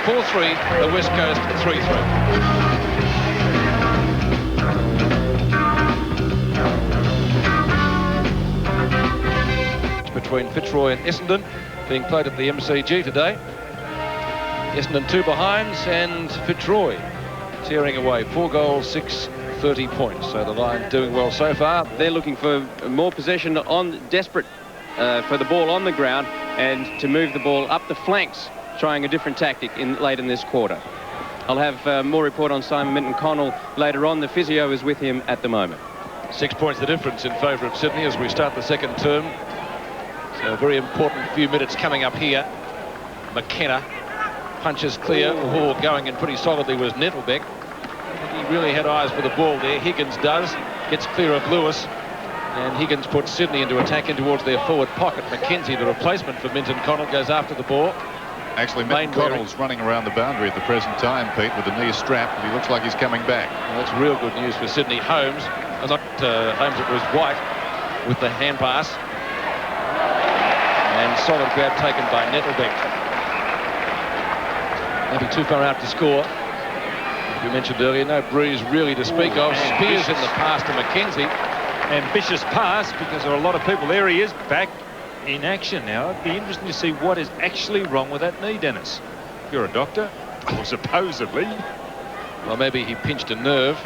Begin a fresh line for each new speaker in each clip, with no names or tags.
4-3, the West Coast 3-3. Between Fitzroy and Essendon, being played at the MCG today. Essendon 2 behinds and Fitzroy tearing away 4 goals, 30 points. So the Lions doing well so far.
They're looking for more possession, desperate for the ball on the ground and to move the ball up the flanks, trying a different tactic late in this quarter. I'll have more report on Simon Minton-Connell later on. The physio is with him at the moment.
6 points the difference in favour of Sydney as we start the second term. So a very important few minutes coming up here. McKenna punches clear. Oh, going in pretty solidly was Nettlebeck. He really had eyes for the ball there. Higgins does. Gets clear of Lewis. And Higgins puts Sydney into attack in towards their forward pocket. Mackenzie, the replacement for Minton-Connell, goes after the ball.
Actually, Minton-Connell's running around the boundary at the present time, Pete, with the knee strapped, and he looks like he's coming back.
Well, that's real good news for Sydney. Holmes, not Holmes, it was White with the hand pass. And solid grab taken by Nettlebeck. Maybe too far out to score. As we mentioned earlier, no breeze really to speak of. Spears in the pass to Mackenzie.
Ambitious pass, because there are a lot of people. There he is, back in action now. It'd be interesting to see what is actually wrong with that knee, Dennis. You're a doctor, or supposedly.
Well, maybe he pinched a nerve.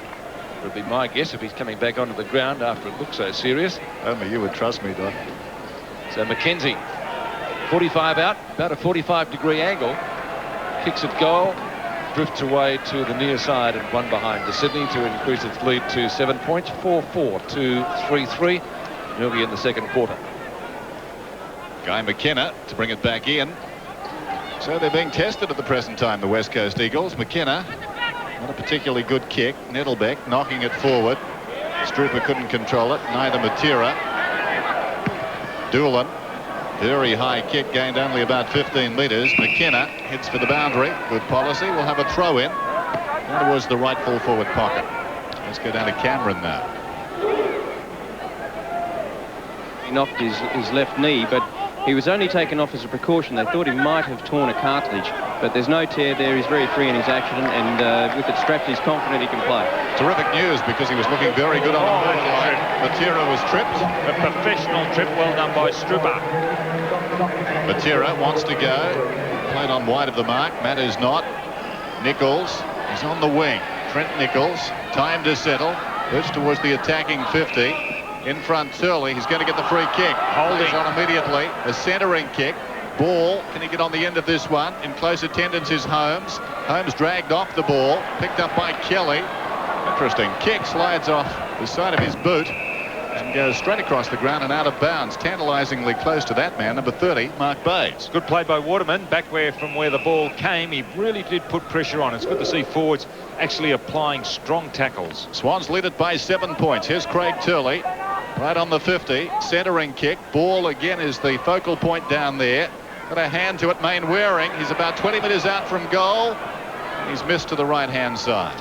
Would be my guess if he's coming back onto the ground after it looks so serious.
Only you would trust me, Doc.
So Mackenzie, 45 out, about a 45-degree angle. Kicks at goal, drifts away to the near side and one behind to Sydney to increase its lead to 7 points. 4-4 to 3-3 early in the second quarter.
Guy McKenna to bring it back in. So they're being tested at the present time, the West Coast Eagles. McKenna, not a particularly good kick. Nettlebeck knocking it forward. Strooper couldn't control it, neither Matera. Doolan, very high kick, gained only about 15 metres. McKenna heads for the boundary. Good policy. We'll have a throw in. That was the right full forward pocket. Let's go down to Cameron now.
He knocked his left knee, but he was only taken off as a precaution. They thought he might have torn a cartilage, but there's no tear there. He's very free in his action, and with it strapped, he's confident he can play.
Terrific news, because he was looking very good on the line. Matera was tripped.
A professional trip, well done by Strooper.
Matera wants to go. Played on wide of the mark. Matters not. Nichols is on the wing. Trent Nichols, time to settle. Push towards the attacking 50. In front, Turley. He's going to get the free kick. Holding on immediately. A centering kick. Ball. Can he get on the end of this one? In close attendance is Holmes. Holmes dragged off the ball. Picked up by Kelly. Interesting kick. Slides off the side of his boot and goes straight across the ground and out of bounds. Tantalisingly close to that man, number 30, Mark Bays.
Good play by Waterman. Back from where the ball came. He really did put pressure on. It's good to see forwards actually applying strong tackles.
Swans lead it by 7 points. Here's Craig Turley. Right on the 50. Centering kick. Ball again is the focal point down there. Got a hand to it. Main Waring. He's about 20 metres out from goal. He's missed to the right-hand side.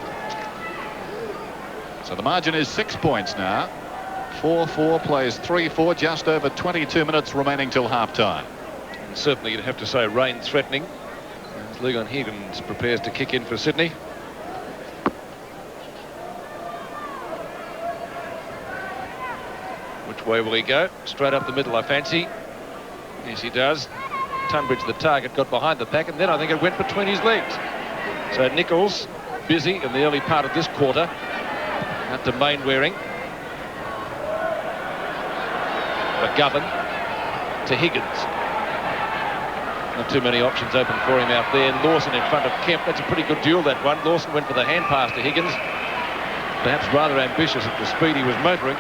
So the margin is 6 points now. 4-4 plays 3-4. Just over 22 minutes remaining till half-time.
And certainly you'd have to say rain threatening as Legon Higgins prepares to kick in for Sydney. Which way will he go? Straight up the middle, I fancy. Yes, he does. Tunbridge, the target, got behind the pack, and then I think it went between his legs. So Nichols busy in the early part of this quarter. Out to Mainwaring. McGovern to Higgins. Not too many options open for him out there. Lawson in front of Kemp. That's a pretty good duel, that one. Lawson went for the hand pass to Higgins. Perhaps rather ambitious at the speed he was motoring.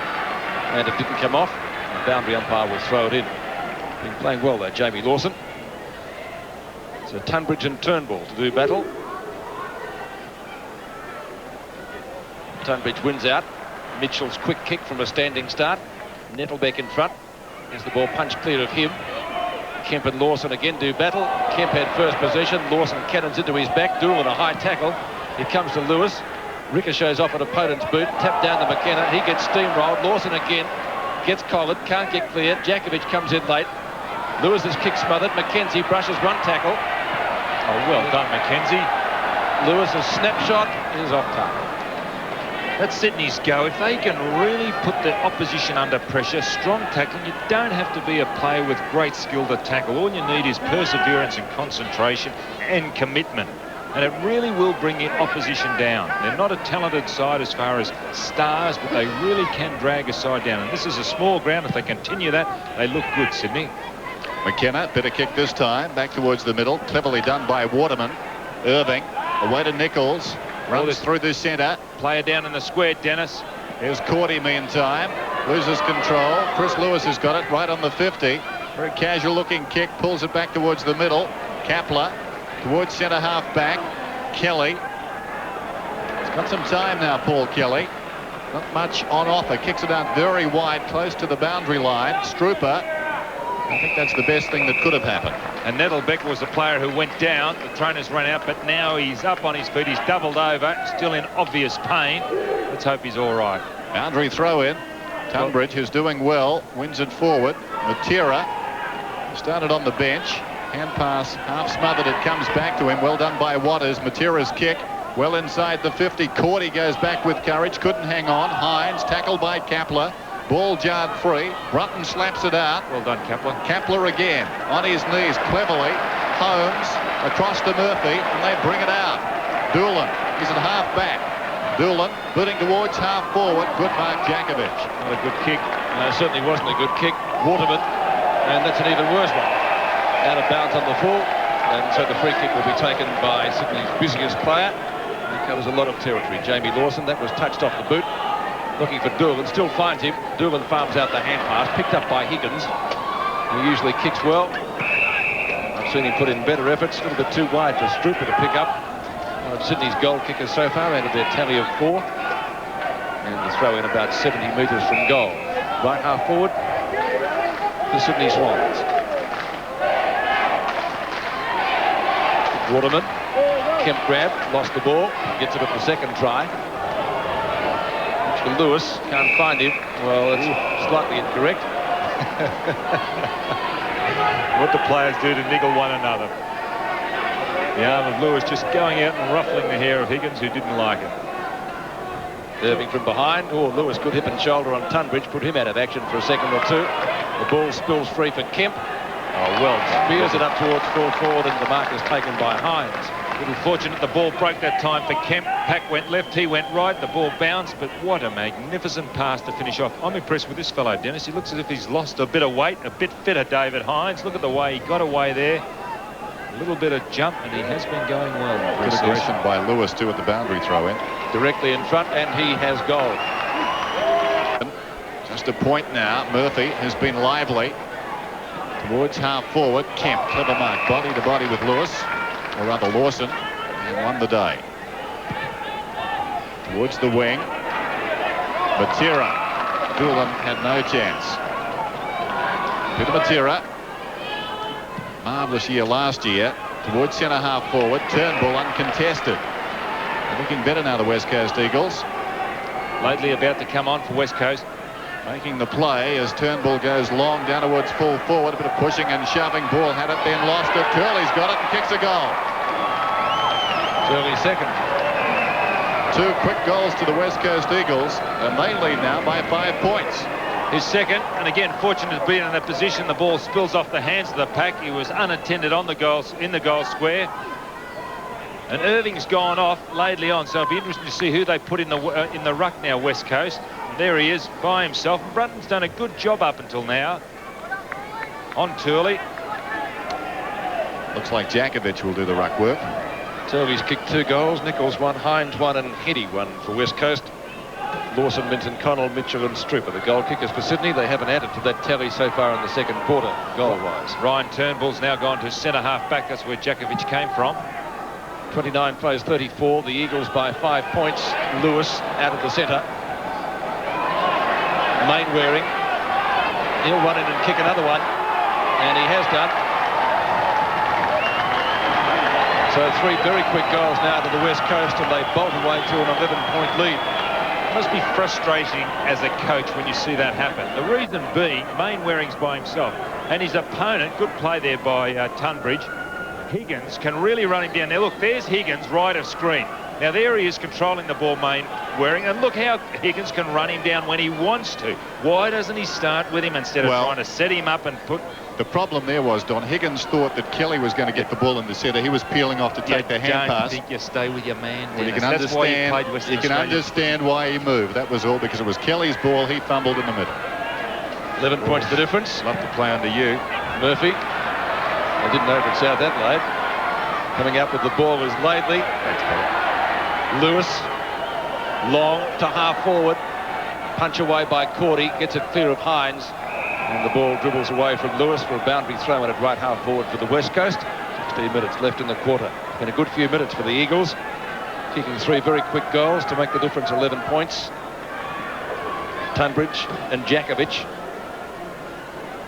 And it didn't come off. The boundary umpire will throw it in. Been playing well there, Jamie Lawson. So Tunbridge and Turnbull to do battle. Tunbridge wins out. Mitchell's quick kick from a standing start. Nettlebeck in front. As the ball punched clear of him. Kemp and Lawson again do battle. Kemp had first possession. Lawson cannons into his back. Doolan a high tackle. It comes to Lewis. Ricochets off an opponent's boot. Tapped down to McKenna. He gets steamrolled. Lawson again gets collared. Can't get clear. Djakovic comes in late. Lewis's kick smothered. Mackenzie brushes one tackle. Oh, well,
Well done, Mackenzie.
Lewis's snapshot is off target.
That's Sydney's go. If they can really put the opposition under pressure, strong tackling, you don't have to be a player with great skill to tackle. All you need is perseverance and concentration and commitment. And it really will bring the opposition down. They're not a talented side as far as stars, but they really can drag a side down. And this is a small ground. If they continue that, they look good, Sydney.
McKenna, better kick this time. Back towards the middle. Cleverly done by Waterman. Irving, away to Nichols. Runs through the centre.
Player down in the square, Dennis.
Here's Cordy meantime. Loses control. Chris Lewis has got it right on the 50. Very casual looking kick. Pulls it back towards the middle. Kapler towards centre half back. Kelly. He's got some time now, Paul Kelly. Not much on offer. Kicks it out very wide, close to the boundary line. Strooper. I think that's the best thing that could have happened.
And Nettlebeck was the player who went down. The trainers ran out, but now he's up on his feet. He's doubled over, still in obvious pain. Let's hope he's all right.
Boundary throw in. Tunbridge, who's doing well, wins it forward. Matera started on the bench. Hand pass, half smothered. It comes back to him. Well done by Waters. Matera's kick, well inside the 50. Cordy goes back with courage. Couldn't hang on. Hines tackled by Kapler. Ball jarred free. Brunton slaps it out.
Well done, Kapler.
Kapler again on his knees cleverly. Holmes across to Murphy, and they bring it out. Doolan is at half back. Doolan booting towards half forward. Good mark, Jakovic.
Not a good kick. Certainly wasn't a good kick. Waterman, and that's an even worse one. Out of bounds on the full, and so the free kick will be taken by Sydney's busiest player. He covers a lot of territory. Jamie Lawson, that was touched off the boot. Looking for Doolan, still finds him. Doolan farms out the hand pass, picked up by Higgins, who usually kicks well. I've seen him put in better efforts, a little bit too wide for Strooper to pick up. One of Sydney's goal kickers so far out of their tally of 4. And the throw in about 70 metres from goal. Right half forward, the Sydney Swans. Waterman, Kemp grab, lost the ball, gets it at the second try. Lewis can't find him. Well, it's slightly incorrect.
What the players do to niggle one another. The arm of Lewis just going out and ruffling the hair of Higgins, who didn't like it.
Irving from behind. Oh, Lewis, good hip and shoulder on Tunbridge, put him out of action for a second or two. The ball spills free for Kemp.
Oh, well.
Spears it up towards full forward, and the mark is taken by Hines.
Little fortunate the ball broke that time for Kemp. Pack went left, he went right, the ball bounced, but what a magnificent pass to finish off. I'm impressed with this fellow, Dennis. He looks as if he's lost a bit of weight, a bit fitter, David Hines. Look at the way he got away there. A little bit of jump, and he has been going well.
Good aggression by Lewis too at the boundary throw in.
Directly in front, and he has goal.
Just a point now. Murphy has been lively. Towards half forward. Kemp, clever mark, body to body with Lewis. Or rather Lawson, and won the day. Towards the wing. Matera. Doolan had no chance. Peter Matera. Marvellous year last year. Towards centre half forward. Turnbull uncontested. They're looking better now, the West Coast Eagles.
Lately about to come on for West Coast.
Making the play as Turnbull goes long down towards full forward. A bit of pushing and shoving. Ball had it, then lost it. Curley's got it and kicks a goal.
Early second.
2 quick goals to the West Coast Eagles, and they lead now by 5 points.
His second, and again fortunate to be in a position. The ball spills off the hands of the Pack. He was unattended on the goals in the goal square. And Irving's gone off lately on, so it'll be interesting to see who they put in the ruck now, West Coast. There he is by himself. Brunton's done a good job up until now. On Turley.
Looks like Jakovic will do the ruck work.
Turley's kicked 2 goals. Nichols 1, Hines 1, and Heady 1 for West Coast. Lawson, Minton, Connell, Mitchell and Strooper, the goal kickers for Sydney. They haven't added to that tally so far in the second quarter, goal-wise.
Ryan Turnbull's now gone to centre half-back. That's where Jakovic came from.
29 plays 34. The Eagles by 5 points. Lewis out of the centre. Mainwaring. He'll run in and kick another one. And he has done. So 3 very quick goals now to the West Coast, and they bolt away to an 11-point lead.
It must be frustrating as a coach when you see that happen. The reason being, Mainwaring's by himself, and his opponent, good play there by Tunbridge, Higgins can really run him down. Now look, there's Higgins right of screen. Now there he is controlling the ball, Mainwaring, and look how Higgins can run him down when he wants to. Why doesn't he start with him instead of trying to set him up and put...
The problem there was, Don, Higgins thought that Kelly was going to get the ball in the centre. He was peeling off to take the hand pass.
I think you stay with your man,
Well,
Dennis.
you can understand why he moved. That was all because it was Kelly's ball. He fumbled in the middle.
11 points the difference.
Love to play under you.
Murphy. I didn't over at South Adelaide. Coming up with the ball is Laidley. Lewis. Long to half forward. Punch away by Cordy. Gets it clear of Hines. And the ball dribbles away from Lewis for a boundary throw in at right half forward for the West Coast. 16 minutes left in the quarter. Been a good few minutes for the Eagles. Kicking 3 very quick goals to make the difference 11 points. Tunbridge and Jakovic.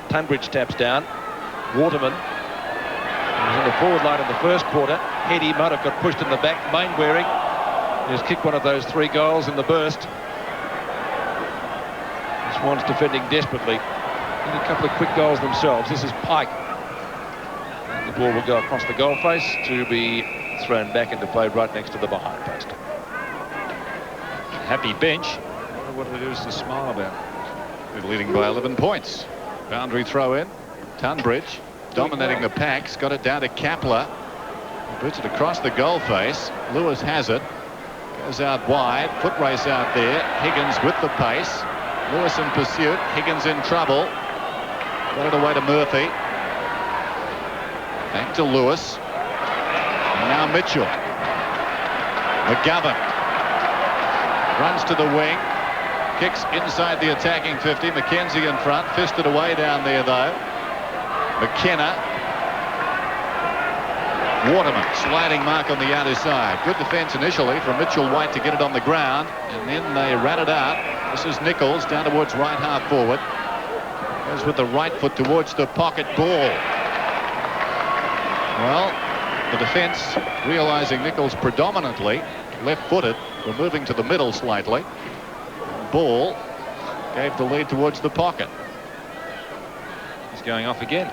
Tunbridge taps down. Waterman was in the forward line in the first quarter. Heady might have got pushed in the back. Mainwaring has kicked one of those 3 goals in the burst. The Swans defending desperately. And a couple of quick goals themselves. This is Pike. And the ball will go across the goal face to be thrown back into play right next to the behind post.
Happy bench. I wonder what it is to smile about.
They're leading by 11 points. Boundary throw in. Tunbridge dominating the packs. Got it down to Kapler. Boots it across the goal face. Lewis has it. Goes out wide. Foot race out there. Higgins with the pace. Lewis in pursuit. Higgins in trouble. Got it away to Murphy. Back to Lewis. And now Mitchell. McGovern runs to the wing. Kicks inside the attacking 50. Mackenzie in front. Fisted away down there though. McKenna. Waterman sliding mark on the outer side. Good defence initially from Mitchell White to get it on the ground. And then they ran it out. This is Nichols down towards right half forward. Goes with the right foot towards the pocket ball. Well, the defence realising Nichols predominantly left-footed. We're moving to the middle slightly. Ball gave the lead towards the pocket.
He's going off again.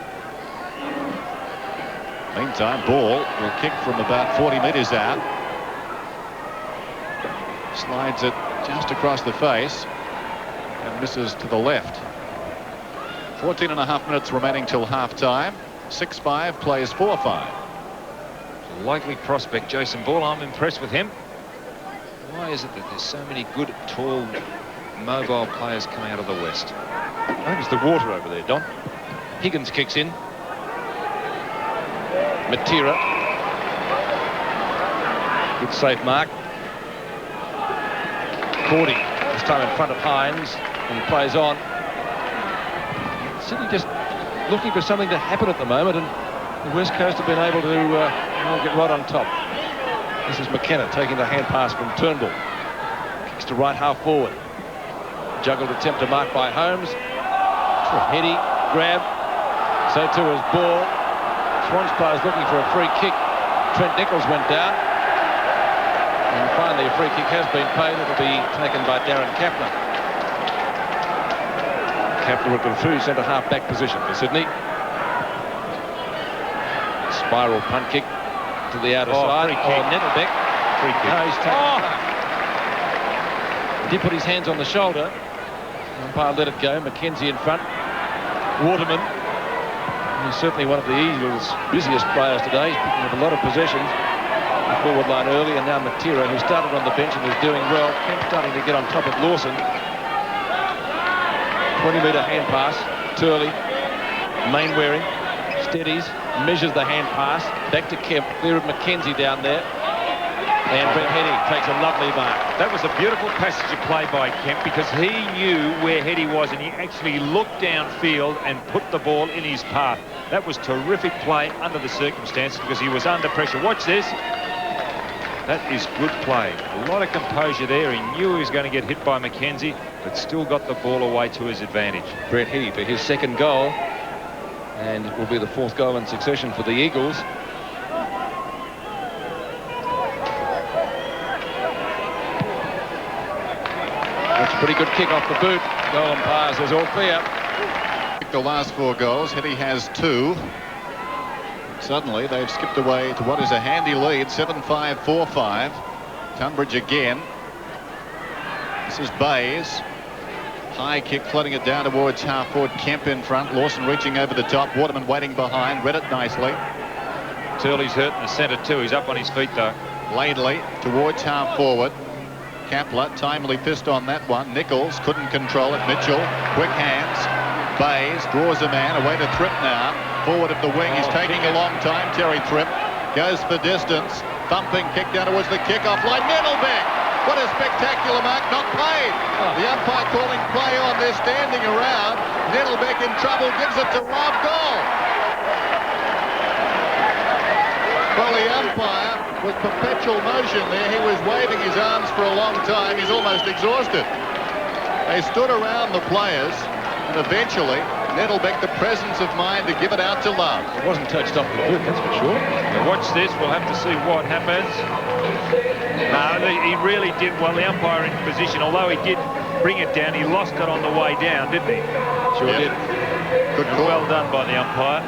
Meantime, Ball will kick from about 40 metres out. Slides it just across the face and misses to the left. 14.5 minutes remaining till half-time. 6-5 plays 4-5.
Likely prospect, Jason Ball. I'm impressed with him. Why is it that there's so many good, tall, mobile players coming out of the West?
I think it's the water over there, Don. Higgins kicks in. Matera. Good safe mark. Cordy, this time in front of Hines, and he plays on. Sydney just looking for something to happen at the moment, and the West Coast have been able to get right on top. This is McKenna taking the hand pass from Turnbull. Kicks to right half forward. Juggled attempt to mark by Holmes. Heady grab. So too is Ball. Swans players looking for a free kick. Trent Nichols went down. And finally a free kick has been paid. It'll be taken by Daryn Kapler. Kapler will go through centre-half back position for Sydney. Spiral punt kick to the outer side.
Free kick.
Nettlebeck.
Free kick.
No, he's taken He did put his hands on the shoulder. Umpire let it go. Mackenzie in front. Waterman. He's certainly one of the Eagles' busiest players today. He's picking up a lot of possessions. The forward line early, and now Matera, who started on the bench and is doing well. Kemp starting to get on top of Lawson. 20-metre hand pass. Turley. Mainwaring. Steadies. Measures the hand pass. Back to Kemp. Clear of Mackenzie down there. And Brett Heady takes a lovely mark.
That was a beautiful passage of play by Kemp because he knew where Heady was and he actually looked downfield and put the ball in his path. That was terrific play under the circumstances because he was under pressure. Watch this. That is good play. A lot of composure there. He knew he was going to get hit by Mackenzie, but still got the ball away to his advantage.
Brett Heady for his second goal. And it will be the fourth goal in succession for the Eagles. That's a pretty good kick off the boot. Goal umpire says all clear.
The last 4 goals. Heady has 2. Suddenly they've skipped away to what is a handy lead, 7-5, 4-5. Tunbridge again. This is Bays. High kick, floating it down towards half forward. Kemp in front. Lawson reaching over the top. Waterman waiting behind. Read it nicely.
Turley's hurt in the centre too. He's up on his feet though.
Laidley towards half forward. Kapler, timely fist on that one. Nichols couldn't control it. Mitchell, quick hands. Bays draws a man. Away to Thripp now. Forward of the wing. He's taking a long time. Terry Thripp goes for distance. Thumping kick down towards the kick-off line. Nettlebeck. What a spectacular mark. Not played. The umpire calling play on. They're standing around. Nettlebeck in trouble. Gives it to Rob. Goal. Well, the umpire was perpetual motion there. He was waving his arms for a long time. He's almost exhausted. They stood around the players, and eventually Nettlebeck the presence of mind to give it out to Love.
It wasn't touched off the boot, that's for sure.
Now watch this. We'll have to see what happens. No, he really did well. The umpire in position, although he did bring it down, he lost it on the way down, didn't he?
Sure did.
Good call.
Well done by the umpire.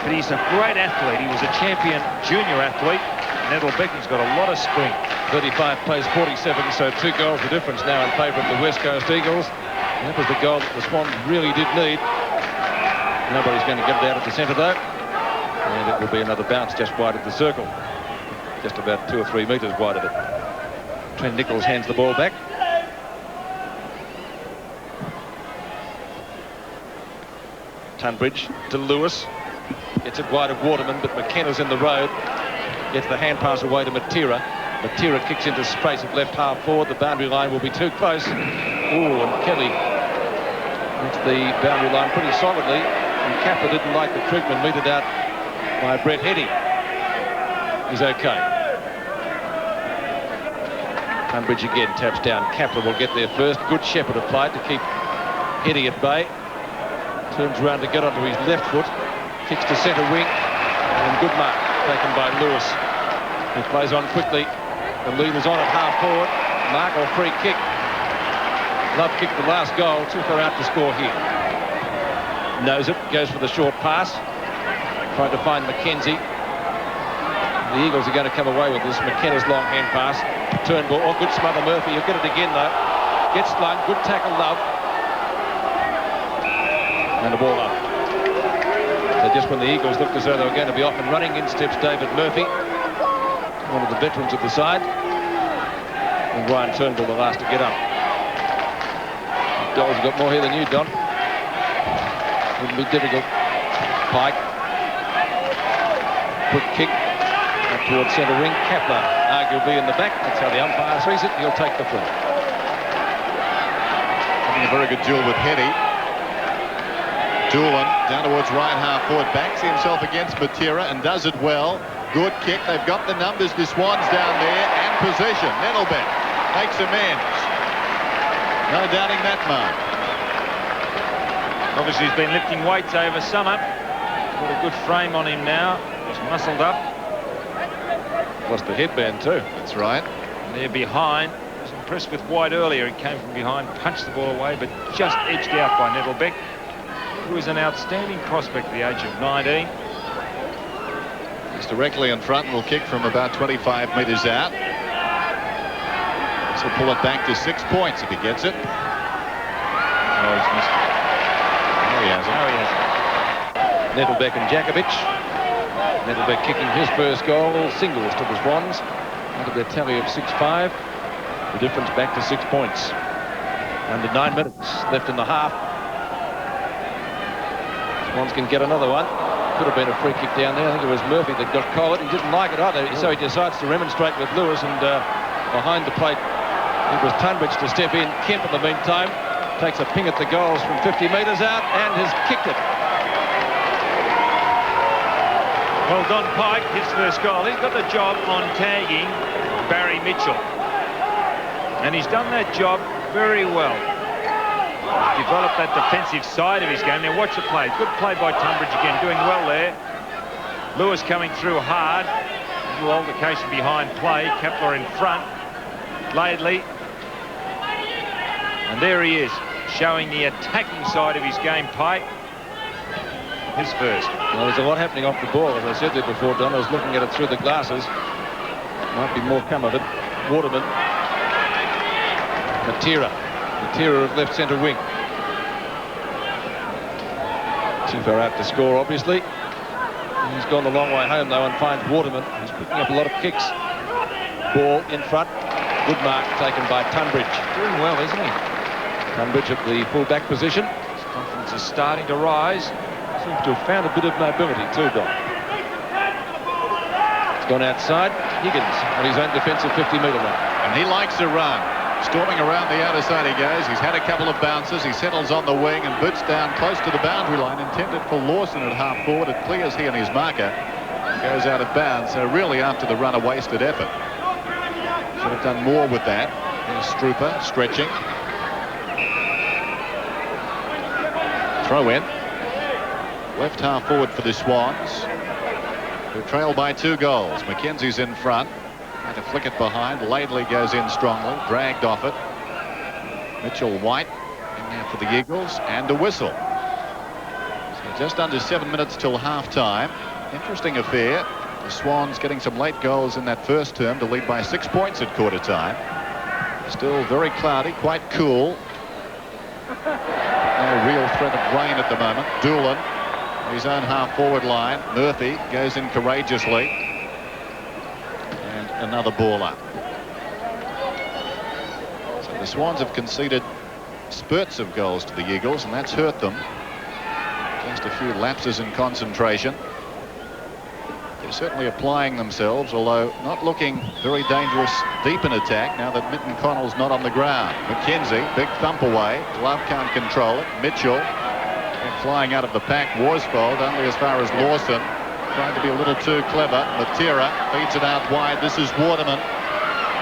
But he's a great athlete. He was a champion junior athlete. Nettlebeck, he's got a lot of spring.
35 plays 47, so 2 goals the difference now in favour of the West Coast Eagles. And that was the goal that the Swans really did need. Nobody's going to get it out of the centre though. And it will be another bounce just wide of the circle. Just about 2 or 3 metres wide of it. Trent Nichols hands the ball back. Tunbridge to Lewis. Gets it wide of Waterman, but McKenna's in the road. Gets the hand pass away to Matera. Matera kicks into space at left half forward. The boundary line will be too close. Ooh, and Kelly hits the boundary line pretty solidly. And Kapler didn't like the treatment meted out by Brett Heady. He's okay. Tunbridge again taps down. Kapler will get there first. Good Shepherd applied to keep Heady at bay. Turns around to get onto his left foot. Kicks to centre wing. And good mark taken by Lewis. He plays on quickly. The lead is on at half forward. Mark or free kick. Love kicked the last goal. Took her out to score here. Knows it. Goes for the short pass. Tried to find McKenzie. The Eagles are going to come away with this. McKenna's long hand pass. Turnbull. Oh, good smother Murphy. He'll get it again though. Gets slung. Good tackle Love. And the ball up. So just when the Eagles looked as though they were going to be off and running, in steps David Murphy, one of the veterans of the side. And Ryan Turnbull the last to get up. Dole's got more here than you, Don. Wouldn't be difficult. Pike. Quick kick. Up towards centre wing. Kapler arguably in the back. That's how the umpire sees it. He'll take the free.
Having a very good duel with Heady. Doolan down towards right half forward, backs himself against Matera and does it well. Good kick. They've got the numbers. The Swans down there and possession. Nettlebeck makes amends. No doubting that mark.
Obviously he's been lifting weights over summer. Got a good frame on him now. He's muscled up.
Lost the headband too.
That's right.
And they're behind. I was impressed with White earlier. He came from behind, punched the ball away, but just edged out by Nettlebeck, who is an outstanding prospect at the age of 19.
He's directly in front and will kick from about 25 metres out. This will pull it back to 6 points if he gets it. Oh, he's missed it. No, he hasn't.
No, he hasn't.
Nettlebeck and Jakovic. Nettlebeck kicking his first goal. Singles to the Swans. Under their tally of 6-5. The difference back to 6 points. Under 9 minutes left in the half. Swans can get another one. Could have been a free kick down there. I think it was Murphy that got collared. He didn't like it either, so he decides to remonstrate with Lewis, and behind the plate it was Tunbridge to step in. Kemp in the meantime takes a ping at the goals from 50 metres out and has kicked it.
Well, Don Pike, his first goal. He's got the job on tagging Barry Mitchell, and he's done that job very well. Developed that defensive side of his game. Now watch the play. Good play by Tunbridge again, doing well there. Lewis coming through hard. A little altercation behind play. Kapler in front. Laidley. And there he is, showing the attacking side of his game, Pike. his first.
Well, there's a lot happening off the ball. As I said there before, Don, I was looking at it through the glasses. Might be more come of it. Waterman. Matera of left centre wing. Too far out to score, obviously. He's gone the long way home, though, and finds Waterman. He's picking up a lot of kicks. Ball in front. Good mark taken by Tunbridge.
Doing well, isn't he?
Tunbridge at the full-back position.
His confidence is starting to rise.
Seems to have found a bit of mobility, too, Don. It's gone outside. Higgins on his own defensive 50-metre line.
And he likes to run. Storming around the outer side he goes. He's had a couple of bounces. He settles on the wing and boots down close to the boundary line, intended for Lawson at half forward. It clears he and his marker. Goes out of bounds. So really after the run, a wasted effort. Should have done more with that. There's Strooper stretching. Throw in. Left half forward for the Swans, who trail by 2 goals. Mackenzie's in front. Had to flick it behind. Laidley goes in strongly, dragged off it. Mitchell White in there for the Eagles, and a whistle. So just under 7 minutes till half-time. Interesting affair. The Swans getting some late goals in that first term to lead by 6 points at quarter-time. Still very cloudy, quite cool. No real threat of rain at the moment. Doolan, his own half-forward line. Murphy goes in courageously. Another ball up. So the Swans have conceded spurts of goals to the Eagles, and that's hurt them. Just a few lapses in concentration. They're certainly applying themselves, although not looking very dangerous deep in attack now that Mitten Connell's not on the ground. Mackenzie, big thump away. Glove can't control it. Mitchell, and flying out of the pack. Worsfold only as far as Lawson. Trying to be a little too clever. Matera feeds it out wide. This is Waterman.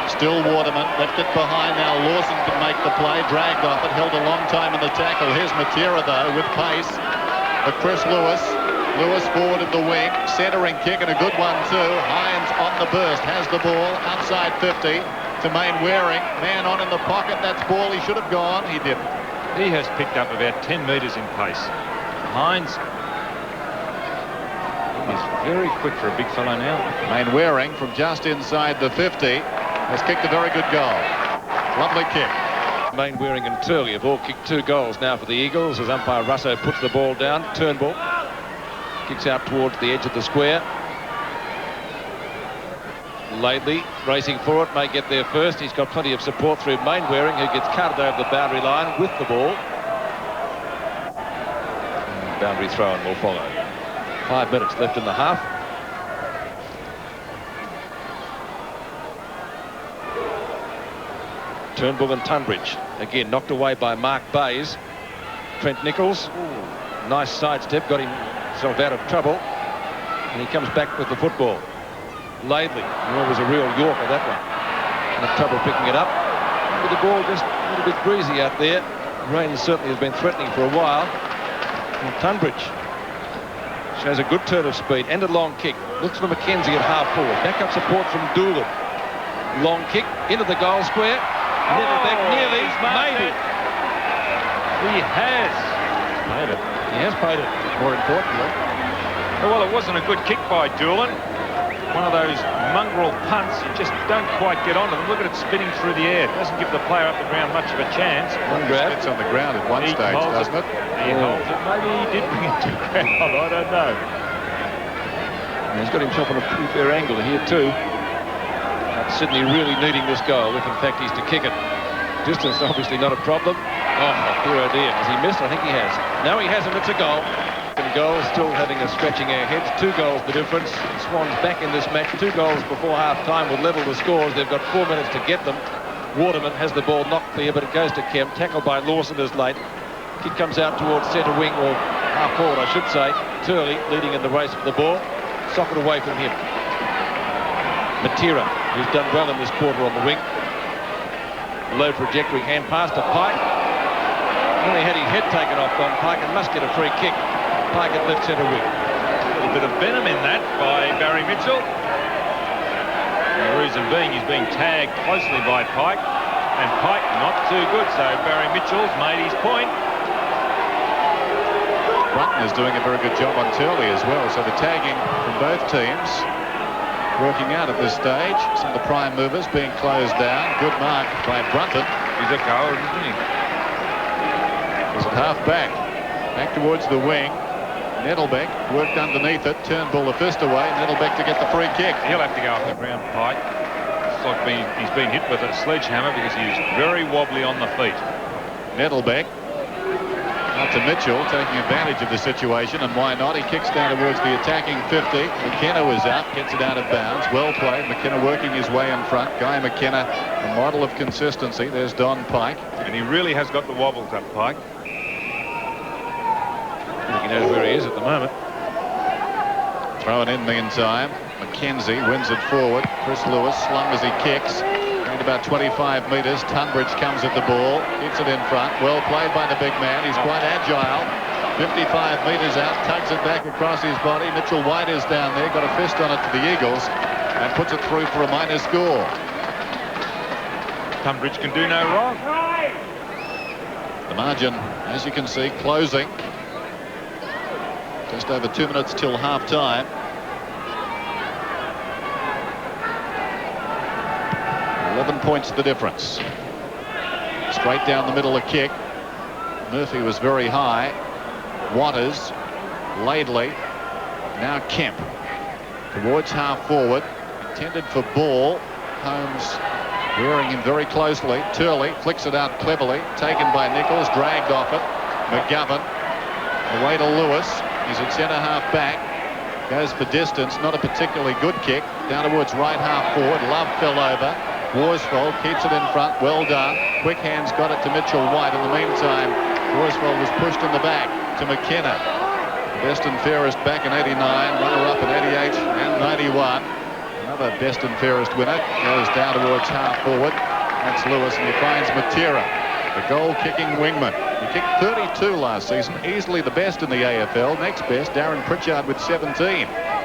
Still Waterman. Left it behind now. Lawson can make the play. Dragged off it. Held a long time in the tackle. Here's Matera, though, with pace. For Chris Lewis. Lewis forward of the wing. Centering kick, and a good one, too. Hines on the burst. Has the ball. Outside 50 to Mainwaring. Man on in the pocket. That's ball. He should have gone. He didn't.
He has picked up about 10 metres in pace. Hines is very quick for a big fellow now.
Mainwaring from just inside the 50 has kicked a very good goal. Lovely kick.
Mainwaring and Turley have all kicked 2 goals now for the Eagles as umpire Russo puts the ball down. Turnbull kicks out towards the edge of the square. Laidley racing for it, may get there first. He's got plenty of support through Mainwaring, who gets carted over the boundary line with the ball. And boundary throw-in will follow. 5 minutes left in the half. Turnbull and Tunbridge. Again, knocked away by Mark Bays. Trent Nichols. Nice sidestep, got himself out of trouble. And he comes back with the football. Laidley, who was a real Yorker, that one. Had trouble picking it up. With the ball just a little bit breezy out there. Rain certainly has been threatening for a while. And Tunbridge shows a good turn of speed and a long kick. Looks for Mackenzie at half forward. Backup support from Doolan. Long kick into the goal square. Nearly, maybe.
He has paid it.
He has paid it, more importantly.
Well, it wasn't a good kick by Doolan. One of those mongrel punts, you just don't quite get onto them. Look at it spinning through the air. It doesn't give the player up the ground much of a chance.
One grab. It's on the ground at one stage, doesn't it?
He holds it. Maybe he did bring it to the ground. I don't know.
And he's got himself on a pretty fair angle here too. Sydney really needing this goal, if in fact he's to kick it. Distance obviously not a problem. Oh, dear, oh dear. Has he missed? I think he has. No, he hasn't. It's a goal. And goals still having a scratching our heads. 2 goals the difference. Swans back in this match. 2 goals before half-time will level the scores. They've got 4 minutes to get them. Waterman has the ball knocked clear, but it goes to Kemp. Tackled by Lawson is late. Kick comes out towards centre wing, or half forward, I should say. Turley leading in the race for the ball. Sock it away from him. Matera, who's done well in this quarter on the wing. Low trajectory hand pass to Pike. Only had his head taken off on Pike and must get a free kick. Pike at left centre wing.
A little bit of venom in that by Barry Mitchell. And the reason being he's being tagged closely by Pike. And Pike not too good, so Barry Mitchell's made his point.
Brunton is doing a very good job on Turley as well. So the tagging from both teams working out at this stage. Some of the prime movers being closed down. Good mark by Brunton.
He's a goer, isn't he?
He's at half back. Back towards the wing. Nettlebeck worked underneath it. Turnbull the fist away. Nettlebeck to get the free kick.
He'll have to go off the ground, Pike. It's like he's been hit with a sledgehammer because he's very wobbly on the feet.
Nettlebeck. Out to Mitchell, taking advantage of the situation, and why not? He kicks down towards the attacking 50. McKenna was up, gets it out of bounds. Well played. McKenna working his way in front. Guy McKenna, a model of consistency. There's Don Pike.
And he really has got the wobbles up, Pike.
I think he knows where he is at the moment.
Thrown in meantime. McKenzie wins it forward. Chris Lewis slung as he kicks. At about 25 metres, Tunbridge comes at the ball, keeps it in front. Well played by the big man. He's quite agile. 55 metres out, tugs it back across his body. Mitchell White is down there, got a fist on it for the Eagles, and puts it through for a minor score.
Tunbridge can do no wrong.
The margin, as you can see, closing. Just over 2 minutes till half-time. 11 points the difference. Straight down the middle a kick. Murphy was very high. Waters, Laidley, now Kemp. Towards half forward. Intended for ball. Holmes wearing him very closely. Turley flicks it out cleverly. Taken by Nichols, dragged off it. McGovern away to Lewis. He's at centre half back. Goes for distance. Not a particularly good kick. Down towards right half forward. Love fell over. Worsfold keeps it in front. Well done. Quick hands got it to Mitchell White. In the meantime, Worsfold was pushed in the back to McKenna. Best and fairest back in 89. Runner-up in 88 and 91. Another best and fairest winner. Goes down towards half forward. That's Lewis, and he finds Matera, the goal-kicking wingman. He kicked 32 last season. Easily the best in the AFL. Next best, Daryn Pritchard with 17.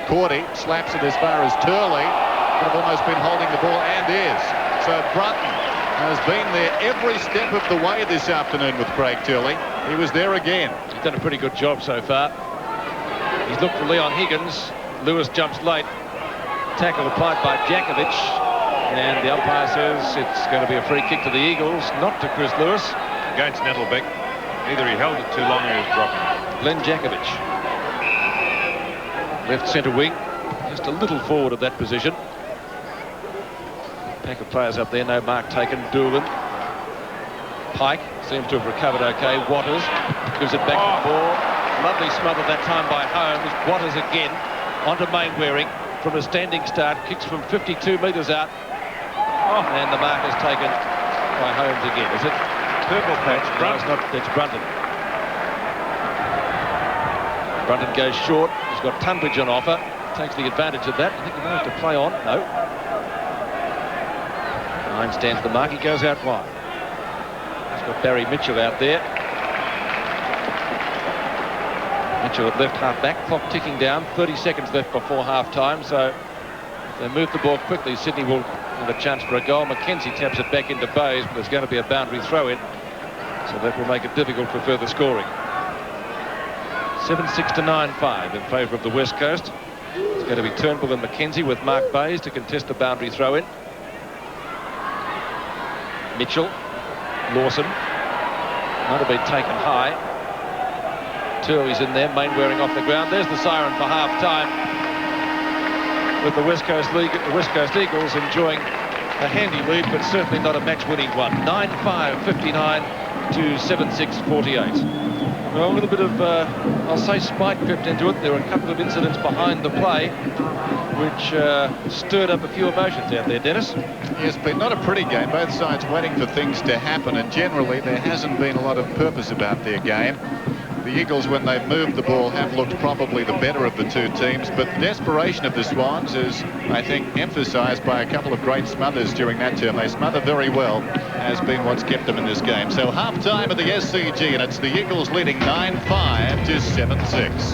Cordy slaps it as far as Turley. Could have almost been holding the ball, and is. So Brunton has been there every step of the way this afternoon with Craig Turley. He was there again.
He's done a pretty good job so far. He's looked for Leon Higgins. Lewis jumps late. Tackle applied by Djakovic. And the umpire says it's going to be a free kick to the Eagles, not to Chris Lewis.
Against Nettlebeck. Either he held it too long or he was dropping it.
Glenn Djakovic. Left centre wing. Just a little forward of that position. Pack of players up there, no mark taken. Doolan. Pike seems to have recovered okay. Waters gives it back to the ball. Lovely smother that time by Holmes. Waters again onto Mainwaring from a standing start. Kicks from 52 metres out. And the mark is taken by Holmes again, is it?
Purple patch.
No, it's not. It's Brunton. Brunton goes short. He's got Tunbridge on offer. Takes the advantage of that. I think he managed to play on. No. 9 stands the mark. He goes out wide. He's got Barry Mitchell out there. Mitchell at left half back. Clock ticking down. 30 seconds left before half time. So if they move the ball quickly, Sydney will have a chance for a goal. McKenzie taps it back into Bowes, but there's going to be a boundary throw in. So that will make it difficult for further scoring. 7-6 to 9-5 in favour of the West Coast. It's going to be Turnbull and McKenzie with Mark Bayes to contest the boundary throw-in. Mitchell, Lawson, might have been taken high. Turley's in there, Mainwaring off the ground. There's the siren for half-time, with the West Coast Eagles enjoying a handy lead, but certainly not a match-winning one. 9-5, 59 to 7-6, 48. Well, a little bit of, I'll say, spite crept into it. There were a couple of incidents behind the play which stirred up a few emotions out there, Dennis.
Yes, but not a pretty game. Both sides waiting for things to happen, and generally there hasn't been a lot of purpose about their game. The Eagles, when they've moved the ball, have looked probably the better of the two teams, but the desperation of the Swans is, I think, emphasised by a couple of great smothers during that term. They smother very well, has been what's kept them in this game. So half-time at the SCG, and it's the Eagles leading 9-5 to 7-6.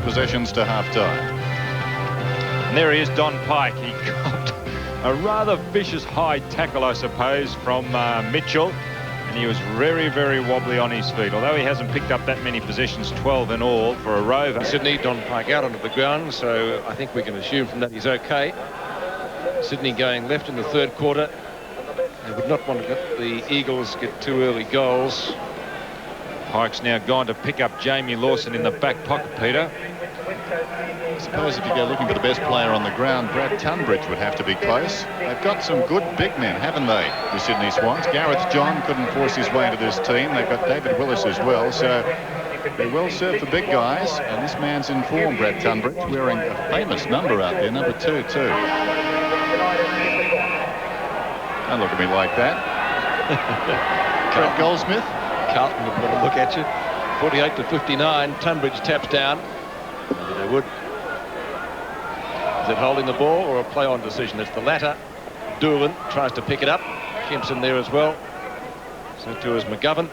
Possessions to half-time.
And there he is, Don Pike. He got a rather vicious high tackle, I suppose, from Mitchell. and he was very, very wobbly on his feet. Although he hasn't picked up that many possessions, 12 in all for a rover.
Sydney, Don Pike out onto the ground, so I think we can assume from that he's okay. Sydney going left in the third quarter. They would not want to let the Eagles get too early goals.
Pike's now gone to pick up Jamie Lawson in the back pocket, Peter.
I suppose if you go looking for the best player on the ground, Brad Tunbridge would have to be close. They've got some good big men, haven't they, the Sydney Swans? Gareth John couldn't force his way into this team. They've got David Willis as well, so they will serve the big guys. And this man's in form, Brad Tunbridge, wearing a famous number out there, number 2 too. Don't look at me like that. Brett Goldsmith.
Carlton would want to look at you. 48 to 59. Tunbridge taps down. Maybe they would. Is it holding the ball or a play-on decision? It's the latter. Daryn tries to pick it up. Kemp's in there as well. So too is McGovern.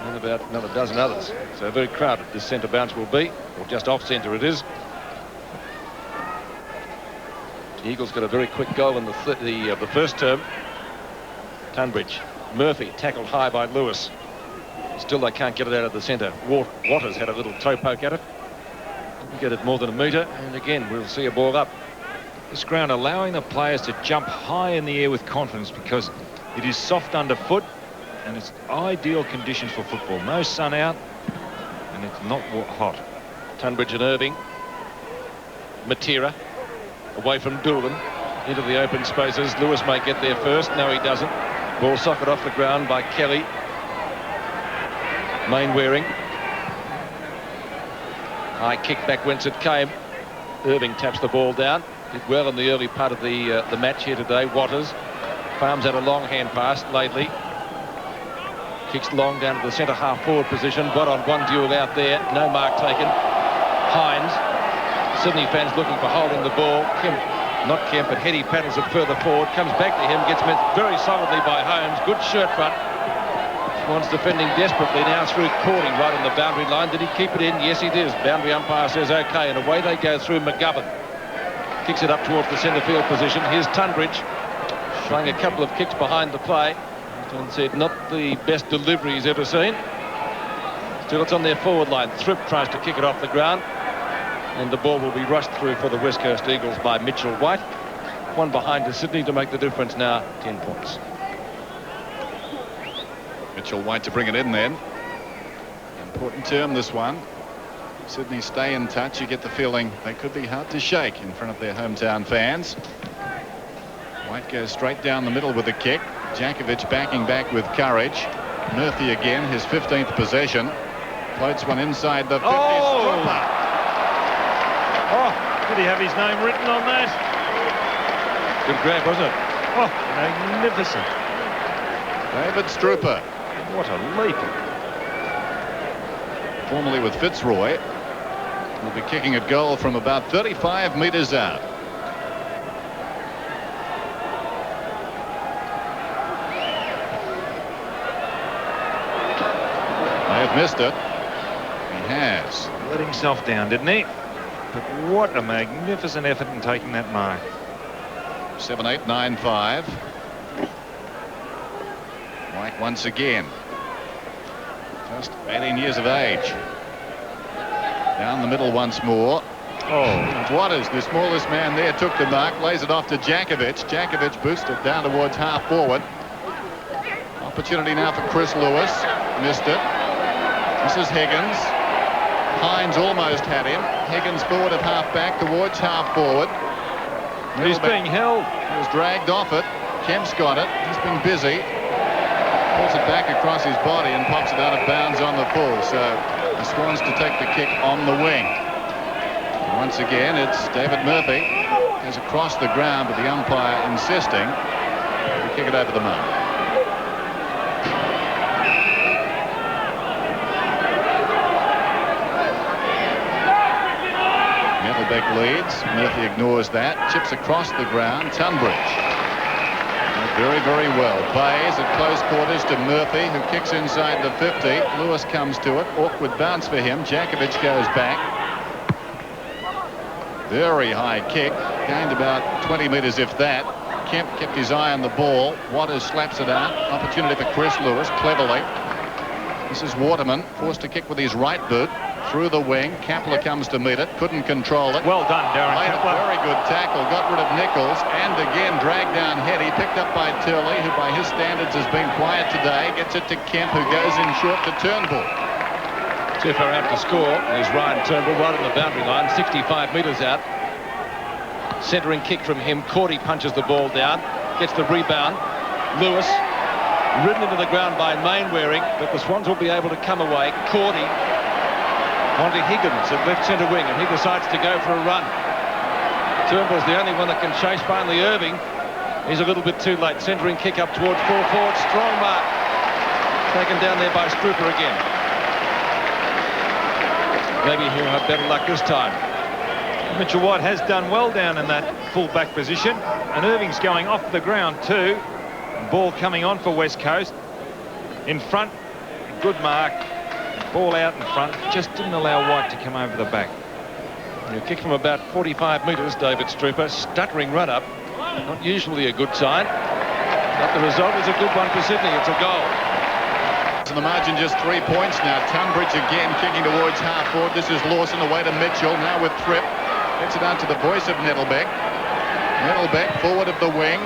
And about another dozen others. So very crowded this centre bounce will be. Or just off centre it is. The Eagles got a very quick goal in the first term. Tunbridge. Murphy tackled high by Lewis. Still they can't get it out of the centre. Waters had a little toe poke at it. Didn't get it more than a metre. And again, we'll see a ball up.
This ground allowing the players to jump high in the air with confidence because it is soft underfoot and it's ideal conditions for football. No sun out and it's not hot.
Tunbridge and Irving. Matera away from Daryn into the open spaces. Lewis may get there first. No, he doesn't. Ball socket off the ground by Kelly. Mainwaring. High kick back whence it came. Irving taps the ball down. Did well in the early part of the match here today. Waters farms out a long hand pass. Lately kicks long down to the centre half forward position. 1-on-1 duel out there. No mark taken. Hines. Sydney fans looking for holding the ball. Not Kemp, but Heady paddles it further forward. Comes back to him. Gets met very solidly by Holmes. Good shirt front. Swans defending desperately now through Cordy right on the boundary line. Did he keep it in? Yes, he did. Boundary umpire says okay, and away they go through McGovern. Kicks it up towards the centre field position. Here's Tunbridge trying a couple of kicks behind the play. And said not the best delivery he's ever seen. Still it's on their forward line. Thripp tries to kick it off the ground. And the ball will be rushed through for the West Coast Eagles by Mitchell White. One behind to Sydney to make the difference now. 10 points.
Mitchell White to bring it in then. Important term, this one. Sydney stay in touch. You get the feeling they could be hard to shake in front of their hometown fans. White goes straight down the middle with a kick. Djakovic backing back with courage. Murphy again, his 15th possession. Floats one inside the 50.
Oh, did he have his name written on that?
Good grab, wasn't it?
Oh, magnificent.
David Strooper.
What a leap.
Formerly with Fitzroy. Will be kicking at goal from about 35 metres out. May have missed it. He has.
Let himself down, didn't he? But what a magnificent effort in taking that mark.
7-8-9-5. White once again. Just 18 years of age. Down the middle once more.
Oh.
Waters, the smallest man there, took the mark, lays it off to Djakovic. Djakovic boosted down towards half forward. Opportunity now for Chris Lewis. Missed it. This is Higgins. Hines almost had him. Higgins forward of half back towards half forward.
He's being held.
He was dragged off it. Kemp's got it. He's been busy. Pulls it back across his body and pops it out of bounds on the full. So the Swans to take the kick on the wing. And once again, it's David Murphy. Goes across the ground, but the umpire insisting to kick it over the mark. Beck leads. Murphy ignores that. Chips across the ground. Tunbridge. Very, very well. Plays at close quarters to Murphy, who kicks inside the 50. Lewis comes to it. Awkward bounce for him. Djakovic goes back. Very high kick. Gained about 20 metres, if that. Kemp kept his eye on the ball. Waters slaps it out. Opportunity for Chris Lewis, cleverly. This is Waterman, forced to kick with his right boot. Through the wing, Kapler comes to meet it, couldn't control it.
Well done, Daryn.
Made a very good tackle, got rid of Nichols, and again dragged down Hetty, picked up by Turley, who by his standards has been quiet today. Gets it to Kemp, who goes in short to Turnbull.
Too far out to score is Ryan Turnbull, right on the boundary line, 65 metres out. Centering kick from him. Cordy punches the ball down, gets the rebound. Lewis ridden into the ground by Mainwaring, but the Swans will be able to come away. Cordy onto Higgins at left centre wing, and he decides to go for a run. Turnbull's the only one that can chase. Finally, Irving. He's a little bit too late. Centering kick up towards full forward. Strong mark. Taken down there by Strooper again. Maybe he'll have better luck this time.
Mitchell White has done well down in that full-back position, and Irving's going off the ground too. Ball coming on for West Coast. In front, good mark. Ball out in front, just didn't allow White to come over the back.
A kick from about 45 metres, David Strooper. Stuttering run-up. Not usually a good sign, but the result is a good one for Sydney. It's a goal.
And the margin just 3 points now. Tunbridge again kicking towards half forward. This is Lawson away to Mitchell. Now with Tripp. Gets it out to the voice of Nettlebeck. Nettlebeck forward of the wing.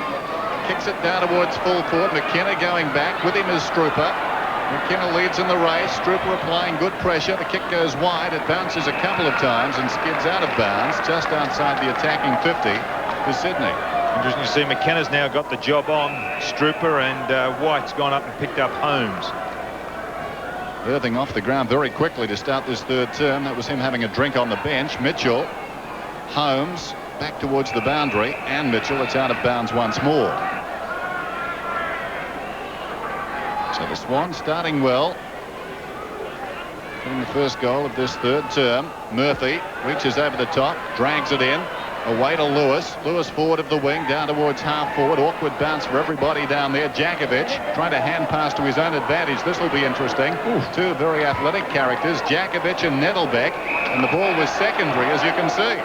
Kicks it down towards full forward. McKenna going back. With him is Strooper. McKenna leads in the race. Strooper applying good pressure. The kick goes wide. It bounces a couple of times and skids out of bounds just outside the attacking 50 for Sydney.
Interesting to see McKenna's now got the job on Strooper, and White's gone up and picked up Holmes.
Irving off the ground very quickly to start this third term. That was him having a drink on the bench. Mitchell, Holmes back towards the boundary, and Mitchell, it's out of bounds once more. So the Swans starting well. Getting the first goal of this third term. Murphy reaches over the top, drags it in. Away to Lewis. Lewis forward of the wing, down towards half forward. Awkward bounce for everybody down there. Jakovic trying to hand pass to his own advantage. This will be interesting. Two very athletic characters, Jakovic and Nettlebeck. And the ball was secondary, as you can see.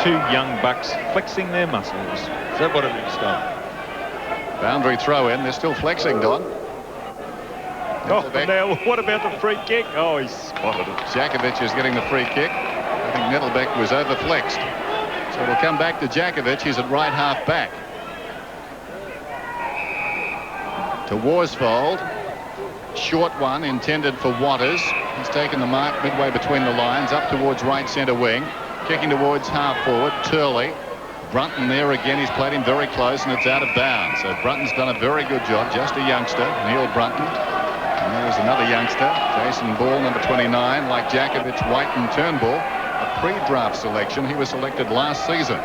Two young bucks flexing their muscles.
Is that what it is, Don?
Boundary throw in. They're still flexing, Don.
Oh, now what about the free kick? Oh, he spotted it.
Jakovic is getting the free kick. I think Nettlebeck was overflexed. So we'll come back to Jakovic. He's at right half back. To Worsfold. Short one intended for Waters. He's taken the mark midway between the lines, up towards right centre wing. Kicking towards half forward. Turley. Brunton there again. He's played him very close, and it's out of bounds. So Brunton's done a very good job. Just a youngster, Neil Brunton. And there's another youngster, Jason Ball, number 29, like Jakovic, White and Turnbull. A pre-draft selection. He was selected last season.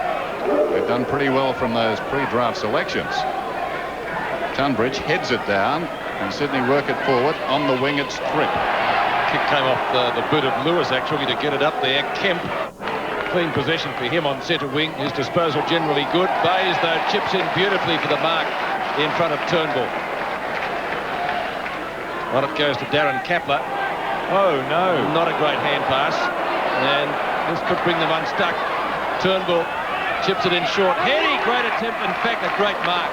They've done pretty well from those pre-draft selections. Tunbridge heads it down, and Sydney work it forward. On the wing, it's Tripp.
Kick came off the boot of Lewis, actually, to get it up there. Kemp, clean possession for him on centre wing. His disposal generally good. Bayes, though, chips in beautifully for the mark in front of Turnbull. Well, it goes to Daryn Kapler.
Oh, no.
Not a great hand pass. And this could bring them unstuck. Turnbull chips it in short. Heady, great attempt. In fact, a great mark.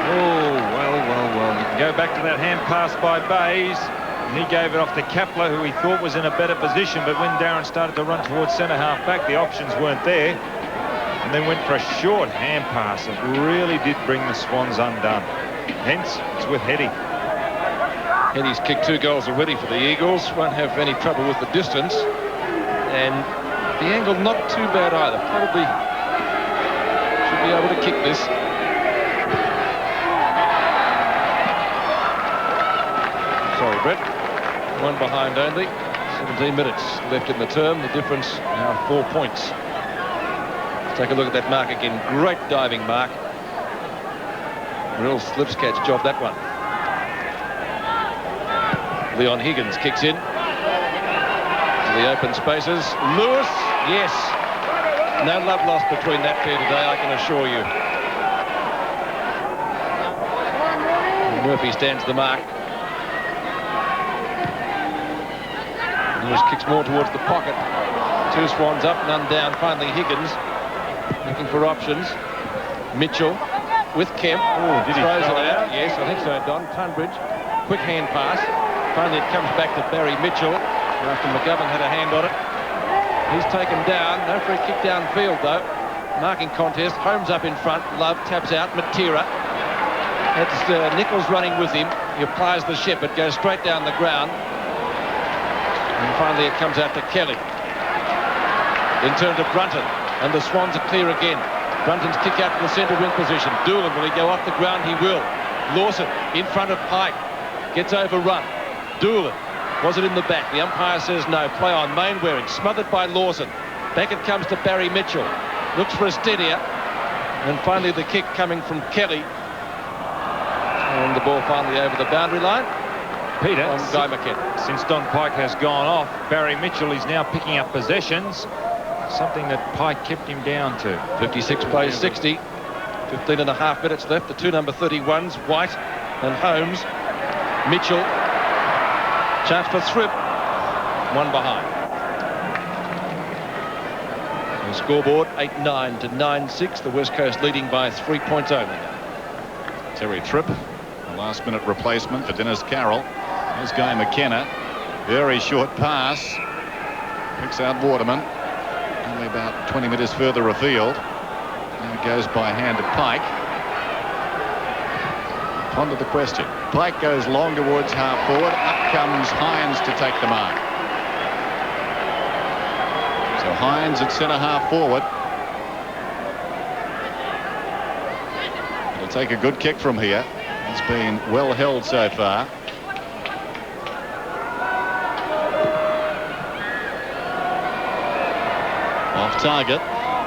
Oh, well. You can go back to that hand pass by Bayes. And he gave it off to Kapler, who he thought was in a better position. But when Daryn started to run towards centre half back, the options weren't there. And then went for a short hand pass. It really did bring the Swans undone. Hence, it's with Heady.
Heady's kicked 2 goals already for the Eagles. Won't have any trouble with the distance. And the angle not too bad either. Probably should be able to kick this. Sorry, Brett. One behind only. 17 minutes left in the term. The difference now 4 points. Let's take a look at that mark again. Great diving mark. Real slips catch job, that one. Leon Higgins kicks in to the open spaces. Lewis, yes. No love lost between that pair today, I can assure you. Murphy stands the mark. Lewis kicks more towards the pocket. Two Swans up, none down. Finally Higgins looking for options. Mitchell with Kemp.
Oh, did he
throws
throw
it
it
out? Yes, I think so, Don. Tunbridge, quick hand pass. Finally it comes back to Barry Mitchell after McGovern had a hand on it. He's taken down. No free kick downfield though. Marking contest. Holmes up in front. Love taps out. Matera. It's Nichols running with him. He applies the shepherd. Goes straight down the ground. And finally it comes out to Kelly. In turn to Brunton. And the Swans are clear again. Brunton's kick out to the centre wing position. Doolan, will he go off the ground? He will. Lawson in front of Pike. Gets overrun. Doolan. Was it in the back? The umpire says no. Play on. Mainwaring smothered by Lawson. Back it comes to Barry Mitchell. Looks for a steadier. And finally the kick coming from Kelly. And the ball finally over the boundary line.
Peter,
On Guy McKenna.
since Don Pike has gone off, Barry Mitchell is now picking up possessions. Something that Pike kept him down to.
56 plays 60. 15 and a half minutes left. The two number 31s, White and Holmes. Mitchell. Chance for Thrip. One behind. The scoreboard 8-9 to 9-6. The West Coast leading by 3 points only.
Terry Tripp, a last-minute replacement for Dennis Carroll. There's Guy McKenna. Very short pass. Picks out Waterman. Only about 20 metres further afield. Now it goes by hand to Pike. On to the question. Pike goes long towards half forward. Up comes Hines to take the mark. So Hines at centre half forward. He'll take a good kick from here. He's been well held so far. Off target.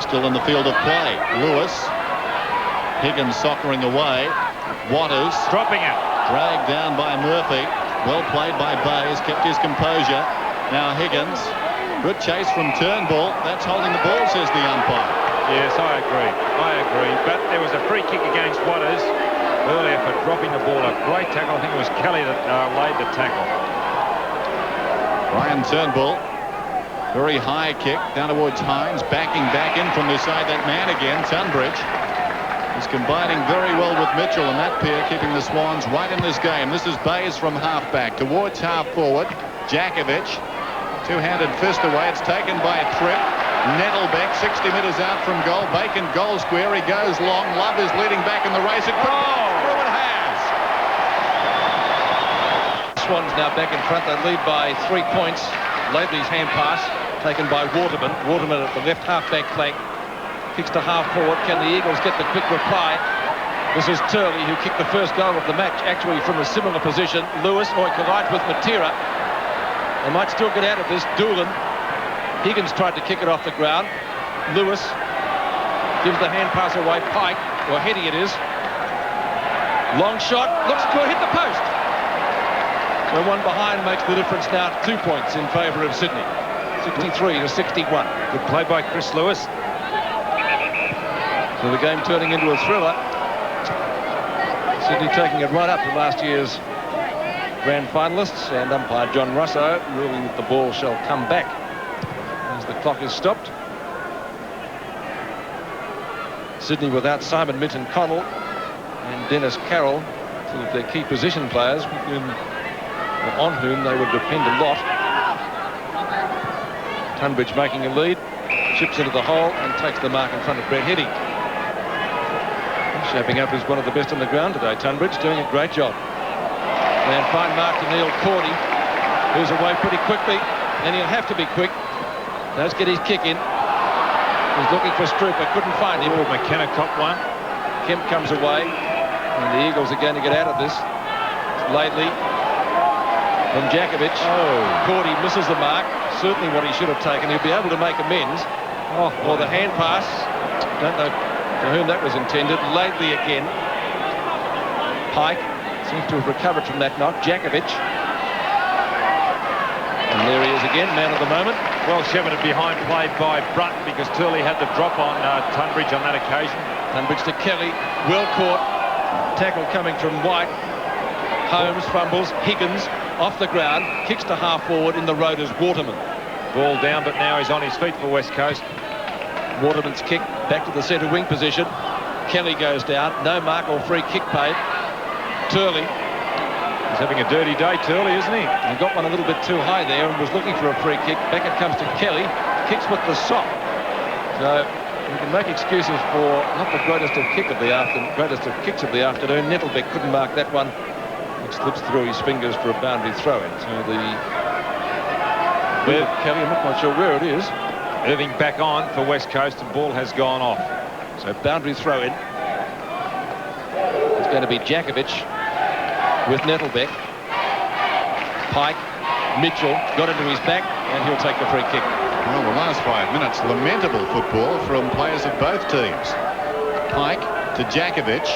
Still in the field of play. Lewis. Higgins soccering away. Waters
Dropping it.
dragged down by Murphy. Well played by Bayes. Kept his composure. Now Higgins. Good chase from Turnbull. That's holding the ball, says the umpire.
Yes, I agree. But there was a free kick against Waters earlier for dropping the ball. A great tackle. I think it was Kelly that laid the tackle.
Brian Turnbull. Very high kick down towards Hines. Backing back in from this side. That man again, Tunbridge. He's combining very well with Mitchell and that pair, keeping the Swans right in this game. This is Bayes from half-back towards half-forward. Jakovic, two-handed fist away. It's taken by a Tripp. Nettlebeck, 60 metres out from goal. Bacon goal square. He goes long. Love is leading back in the race. It could go through. It has.
Swans now back in front. They lead by 3 points. Laidley's hand pass taken by Waterman. Waterman at the left half-back flank. Kicks to half forward. Can the Eagles get the quick reply? This is Turley, who kicked the first goal of the match, actually from a similar position. Lewis, he collides with Matera. They might still get out of this. Doolan. Higgins tried to kick it off the ground. Lewis gives the hand pass away. Pike, or Heady it is. Long shot. Looks good. Hit the post. So one behind makes the difference now. 2 points in favour of Sydney. 63 to 61.
Good play by Chris Lewis.
So the game turning into a thriller. Sydney taking it right up to last year's grand finalists, and umpire John Russo ruling that the ball shall come back as the clock is stopped. Sydney without Simon Minton-Connell and Dennis Carroll, two of their key position players on whom they would depend a lot. Tunbridge making a lead, chips into the hole and takes the mark in front of Brett Heady. Shaping up as one of the best on the ground today. Tunbridge doing a great job. And fine mark to Neil Cordy, who's away pretty quickly, and he'll have to be quick. Does get his kick in. He's looking for Strooper, couldn't find him.
Oh, McKenna caught one.
Kemp comes away, and the Eagles are going to get out of this. Laidley from Jakovic.
Oh.
Cordy misses the mark. Certainly what he should have taken. He'll be able to make amends. Or the hand pass. Don't know for whom that was intended. Laidley again. Pike seems to have recovered from that knock. Jakovic. And there he is again, man of the moment.
Well shepherded behind play by Brunton because Turley had the drop on Tunbridge on that occasion.
Tunbridge to Kelly. Well caught. Tackle coming from White. Holmes fumbles. Higgins off the ground. Kicks to half forward in the road as Waterman.
Ball down, but now he's on his feet for West Coast.
Waterman's kick back to the centre wing position. Kelly goes down. No mark or free kick paid. Turley.
He's having a dirty day, Turley, isn't he?
He got one a little bit too high there and was looking for a free kick. Back it comes to Kelly. Kicks with the sock. So you can make excuses for not the greatest of kicks of the afternoon. Nettlebeck couldn't mark that one. It slips through his fingers for a boundary throw-in. So Kelly, I'm not quite sure where it is.
Irving back on for West Coast, and ball has gone off.
So boundary throw-in. It's going to be Djakovic with Nettlebeck. Pike, Mitchell got into his back, and he'll take the free kick.
Well, the last 5 minutes, lamentable football from players of both teams. Pike to Djakovic.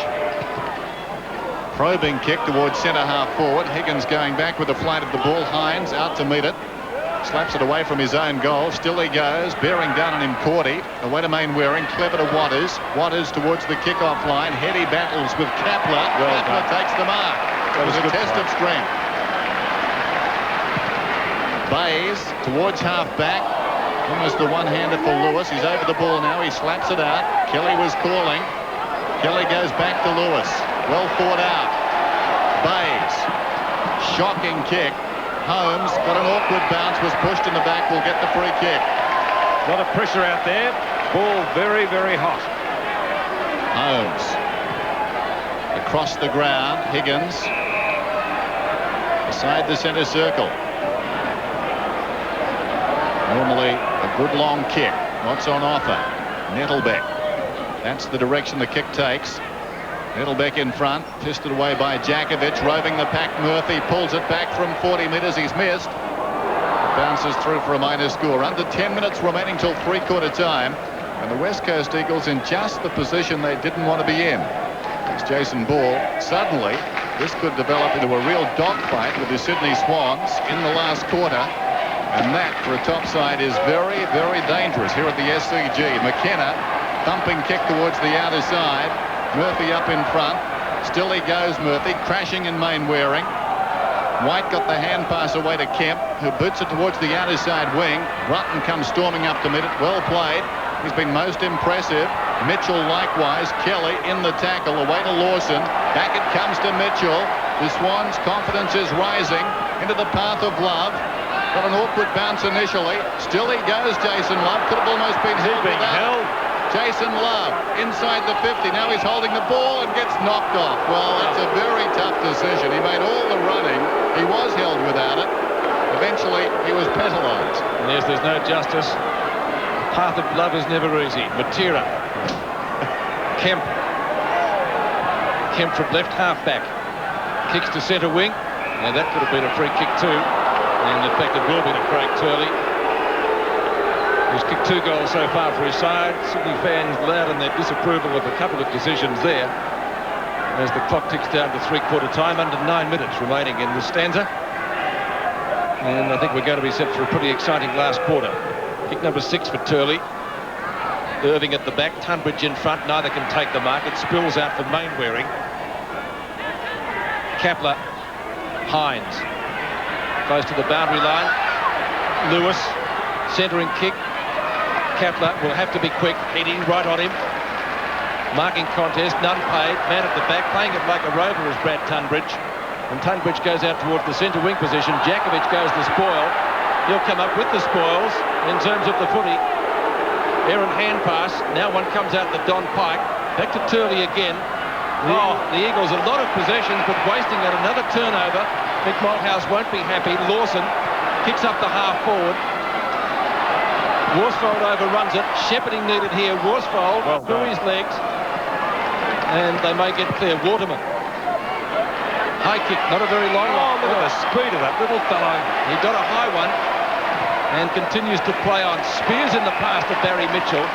Probing kick towards centre half forward. Higgins going back with the flight of the ball. Hines out to meet it. Slaps it away from his own goal. Still he goes. Bearing down on him, Cordy. Away to Mainwaring. Clever to Waters. Waters towards the kick-off line. Heady battles with Kapler. Kapler takes the mark. It was a test of strength. Bays towards half-back. Almost the one-hander for Lewis. He's over the ball now. He slaps it out. Kelly was calling. Kelly goes back to Lewis. Well thought out. Bays. Shocking kick. Holmes got an awkward bounce, was pushed in the back, will get the free kick.
A lot of pressure out there. Ball very, very hot.
Holmes. Across the ground. Higgins. Beside the centre circle. Normally a good long kick. What's on offer? Nettlebeck. That's the direction the kick takes. Nettlebeck in front, fisted away by Djakovic, roving the pack. Murphy pulls it back from 40 metres. He's missed. Bounces through for a minor score. Under 10 minutes remaining till three-quarter time, and the West Coast Eagles in just the position they didn't want to be in. It's Jason Ball. Suddenly, this could develop into a real dogfight with the Sydney Swans in the last quarter. And that, for a top side, is very, very dangerous here at the SCG. McKenna, thumping kick towards the outer side. Murphy up in front. Still he goes, Murphy, crashing in Mainwaring. White got the hand pass away to Kemp, who boots it towards the outer side wing. Rutten comes storming up to meet it. Well played. He's been most impressive. Mitchell likewise. Kelly in the tackle. Away to Lawson. Back it comes to Mitchell. The Swans' confidence is rising into the path of Love. Got an awkward bounce initially. Still he goes, Jason Love. Could have almost been held. Jason Love inside the 50. Now he's holding the ball and gets knocked off. Well, it's a very tough decision. He made all the running. He was held without it. Eventually, he was penalised.
And yes, there's no justice. The path of Love is never easy. Matera. Kemp. Kemp from left half-back. Kicks to centre wing. Now that could have been a free kick too. And in fact, it will be to Craig Turley. He's kicked 2 goals so far for his side. Sydney fans loud in their disapproval of a couple of decisions there. As the clock ticks down to three-quarter time, under 9 minutes remaining in the stanza. And I think we're going to be set for a pretty exciting last quarter. Kick number 6 for Turley. Irving at the back, Tunbridge in front. Neither can take the mark. It spills out for Mainwaring. Kapler, Hines. Close to the boundary line. Lewis, centering kick. Kapler will have to be quick. Heading right on him. Marking contest, none paid. Man at the back, playing it like a rover is Brad Tunbridge. And Tunbridge goes out towards the centre wing position. Djakovic goes the spoil. He'll come up with the spoils in terms of the footy. Errant hand pass. Now one comes out to Don Pike. Back to Turley again. The Eagles a lot of possessions, but wasting at another turnover. Mick Malthouse won't be happy. Lawson kicks up the half forward. Worsfold overruns it. Shepherding needed here. Worsfold through his legs. And they may get clear. Waterman. High kick, not a very long one.
Look at the speed of that little fellow.
He got a high one and continues to play on. Spears in the pass to Barry Mitchell.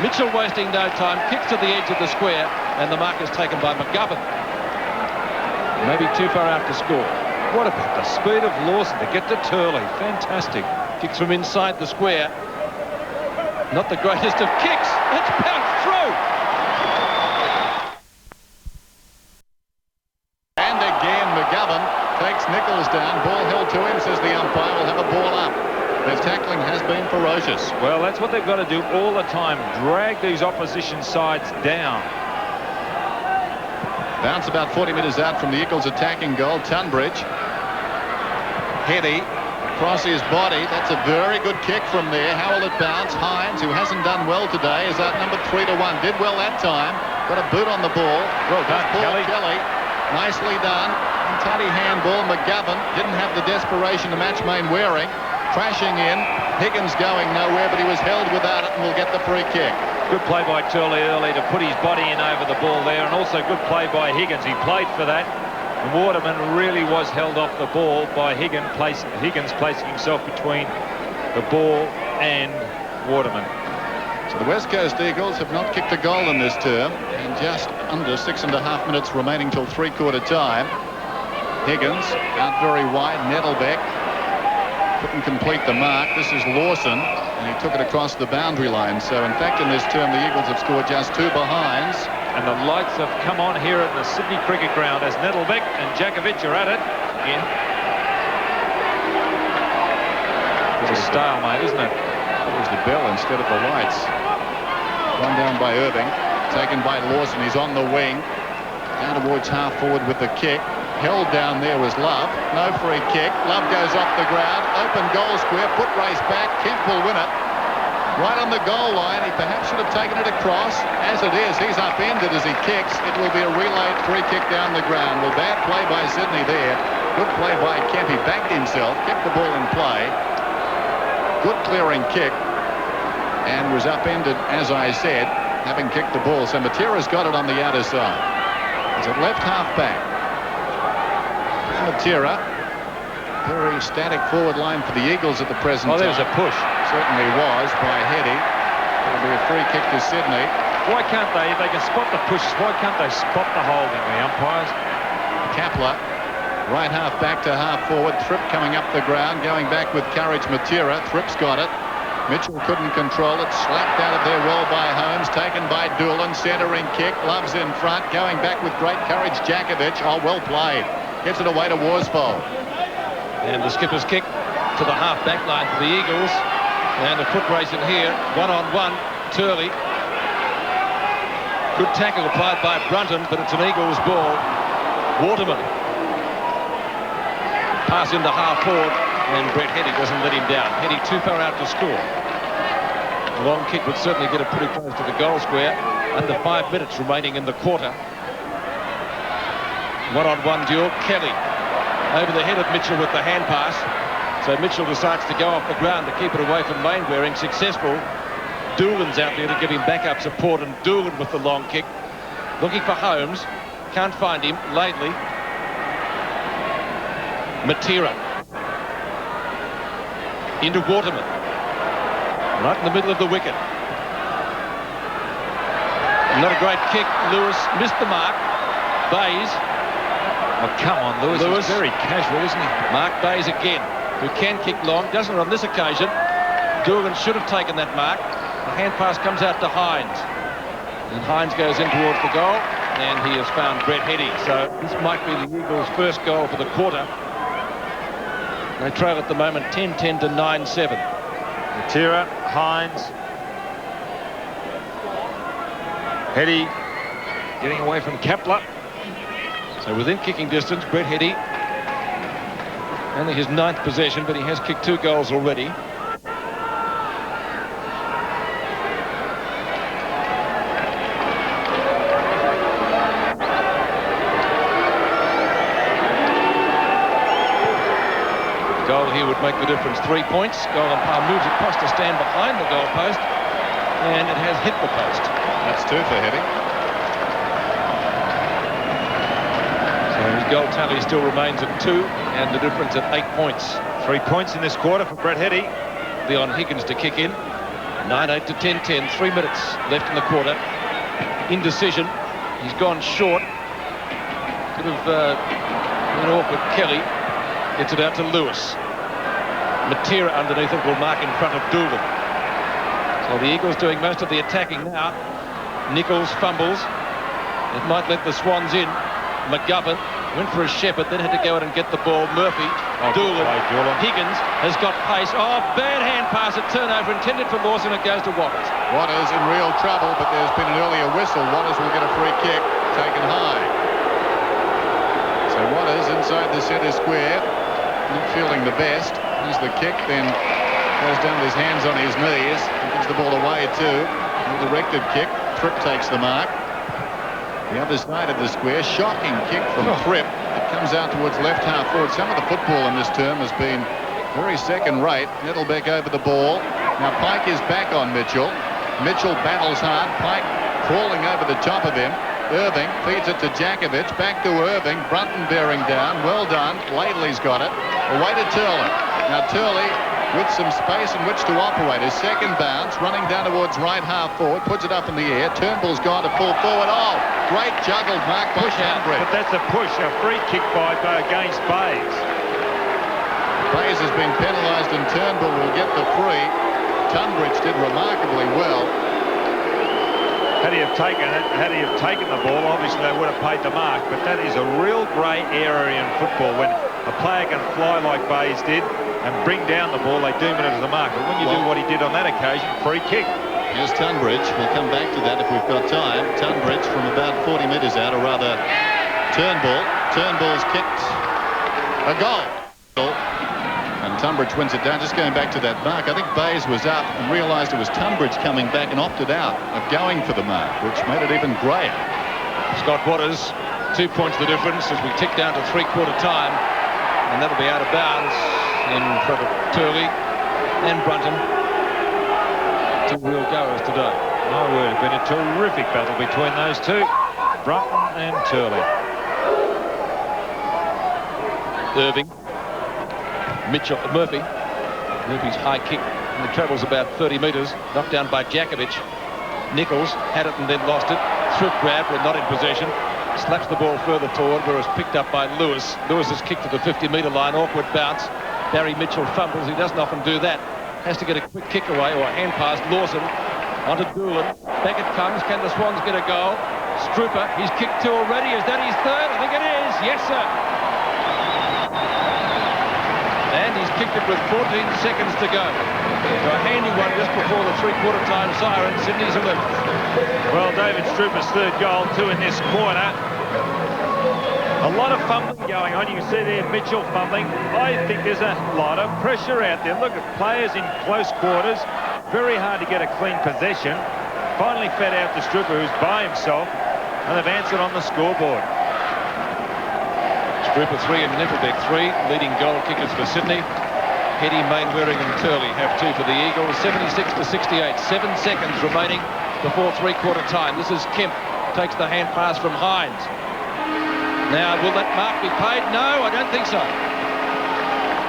Mitchell wasting no time. Kicks to the edge of the square. And the mark is taken by McGovern. Maybe too far out to score.
What about the speed of Lawson to get to Turley? Fantastic.
Kicks from inside the square. Not the greatest of kicks. It's bounced through.
And again, McGovern takes Nichols down. Ball held to him, says the umpire. Will have a ball up. Their tackling has been ferocious.
Well, that's what they've got to do all the time. Drag these opposition sides down.
Bounce about 40 metres out from the Eagles' attacking goal. Tunbridge. Heady across his body. That's a very good kick from there. How will it bounce? Hines, who hasn't done well today, is outnumbered 3-1. Did well that time. Got a boot on the ball.
Well done,
Paul
Kelly.
Nicely done. Tiny handball. McGovern didn't have the desperation to match Main Waring. Crashing in. Higgins going nowhere, but he was held without it and will get the free kick.
Good play by Turley early to put his body in over the ball there, and also good play by Higgins. He played for that. And Waterman really was held off the ball by Higgins placing himself between the ball and Waterman.
So the West Coast Eagles have not kicked a goal in this term, and just under 6.5 minutes remaining till three-quarter time. Higgins out very wide. Nettlebeck couldn't complete the mark. This is Lawson, and he took it across the boundary line. So in fact in this term the Eagles have scored just 2 behinds.
And the lights have come on here at the Sydney Cricket Ground as Nettlebeck and Djakovic are at it again. It's a stalemate, isn't it?
That was the bell instead of the lights. Run down by Irving, taken by Lawson. He's on the wing, down towards half forward with the kick. Held down there was Love. No free kick. Love goes off the ground. Open goal square. Foot race back. Kemp will win it. Right on the goal line. He perhaps should have taken it across. As it is, he's upended as he kicks. It will be a relayed free kick down the ground. Well, bad play by Sydney there. Good play by Kemp. He backed himself, kept the ball in play. Good clearing kick. And was upended, as I said, having kicked the ball. So Matera's got it on the outer side. It's at left half back. Matera. Very static forward line for the Eagles at the present time.
Oh, there's a push.
Certainly was by Heady. It'll be a free kick to Sydney.
Why can't they, if they can spot the pushes, why can't they spot the holding, the umpires?
Kapler, right half back to half forward. Thripp coming up the ground, going back with courage. Matera. Thripp's got it. Mitchell couldn't control it. Slapped out of there well by Holmes. Taken by Doolan. Centering kick. Love's in front. Going back with great courage. Djakovic. Oh, well played. Gets it away to Worsfold.
And the skipper's kick to the half-back line for the Eagles. And a foot race in here. One-on-one. Turley. Good tackle applied by Brunton, but it's an Eagles ball. Waterman. Pass into half-forward, and Brett Heady doesn't let him down. Heady too far out to score. A long kick would certainly get it pretty close to the goal square. Under 5 minutes remaining in the quarter. One-on-one duel. Kelly over the head of Mitchell with the hand pass. So Mitchell decides to go off the ground to keep it away from Main Waring. Successful. Doolan's out there to give him backup support, and Doolan with the long kick. Looking for Holmes. Can't find him. Laidley. Matera. Into Waterman. Right in the middle of the wicket. Not a great kick. Lewis missed the mark. Bays.
Oh, come on, Lewis. He's very casual, isn't he?
Mark Bays again, who can kick long. Doesn't on this occasion. Doolan should have taken that mark. The hand pass comes out to Hines. And Hines goes in towards the goal. And he has found Brett Heady. So this might be the Eagles' first goal for the quarter. They trail at the moment 10-10 to 9-7.
Matera, Hines. Heady getting away from Kapler.
So within kicking distance, Brett Heady. Only his 9th possession, but he has kicked 2 goals already. Goal here would make the difference. 3 points. Goal umpire moves across to stand behind the goal post, and it has hit the post.
That's 2 for Heady.
So his goal tally still remains at 2, and the difference at 8 points.
3 points in this quarter for Brett Heady.
Leon Higgins to kick in. 9-8 to 10-10. 3 minutes left in the quarter. Indecision. He's gone short. Could have been awkward. Kelly gets it out to Lewis. Matera underneath it will mark in front of Doolan. So the Eagles doing most of the attacking now. Nichols fumbles. It might let the Swans in. McGovern went for a shepherd, then had to go out and get the ball. Murphy, Doolan, Higgins has got pace. Oh, bad hand pass at turnover intended for Lawson. It goes to Waters.
Waters in real trouble, but there's been an earlier whistle. Waters will get a free kick taken high. So Waters inside the centre square, not feeling the best. As the kick then goes down with his hands on his knees and gives the ball away too. A directed kick. Tripp takes the mark. The other side of the square, shocking kick from Tripp. It comes out towards left half forward. Some of the football in this term has been very second-rate. Nettelbeck over the ball. Now Pike is back on Mitchell. Mitchell battles hard. Pike crawling over the top of him. Irving feeds it to Jakovic. Back to Irving. Brunton bearing down. Well done. Laidley's got it. Away to Turley. Now Turley with some space in which to operate. His second bounce, running down towards right half forward, puts it up in the air. Turnbull's gone to full forward. Oh, great juggled mark by Tunbridge.
But that's a push, a free kick against Bayes.
Bayes has been penalised and Turnbull will get the free. Tunbridge did remarkably well.
Had he have taken it, had he have taken the ball, obviously they would have paid the mark. But that is a real grey area in football when a player can fly like Bayes did and bring down the ball, they doom it as the mark. But when you do what he did on that occasion, free kick.
Here's Tunbridge. We'll come back to that if we've got time. Tunbridge from about 40 metres out, or rather Turnbull. Turnbull's kicked a goal. And Tunbridge wins it down. Just going back to that mark, I think Bayes was up and realised it was Tunbridge coming back and opted out of going for the mark, which made it even greyer.
Scott Waters, 2 points the difference as we tick down to three-quarter time. And that'll be out of bounds in front of Turley and Brunton. Two real goers today.
My word, it's been a terrific battle between those two, Brunton and Turley.
Irving, Mitchell, Murphy. Murphy's high kick, and it travels about 30 metres, knocked down by Jakovic. Nichols had it and then lost it. Thrift grab, but not in possession. Slaps the ball further forward, where it's picked up by Lewis. Lewis is kicked to the 50-metre line, awkward bounce. Barry Mitchell fumbles. He doesn't often do that. Has to get a quick kick away or a hand pass. Lawson onto Doolan. Back it comes. Can the Swans get a goal? Strooper, he's kicked two already. Is that his third? I think it is. Yes, sir. And he's kicked it with 14 seconds to go. So a handy one just before the three-quarter time siren. Sydney's 11th.
Well, David Strooper's third goal, two in this quarter. A lot of fumbling going on. You can see there Mitchell fumbling. I think there's a lot of pressure out there. Look at players in close quarters. Very hard to get a clean possession. Finally fed out to Strooper, who's by himself, and they've answered on the scoreboard.
Strooper 3 and Nettelbeck 3, leading goal kickers for Sydney. Heady, Mainwaring and Turley have two for the Eagles. 76-68. 7 seconds remaining before three-quarter time. This is Kemp. Takes the hand pass from Hines. Now, will that mark be paid? No, I don't think so.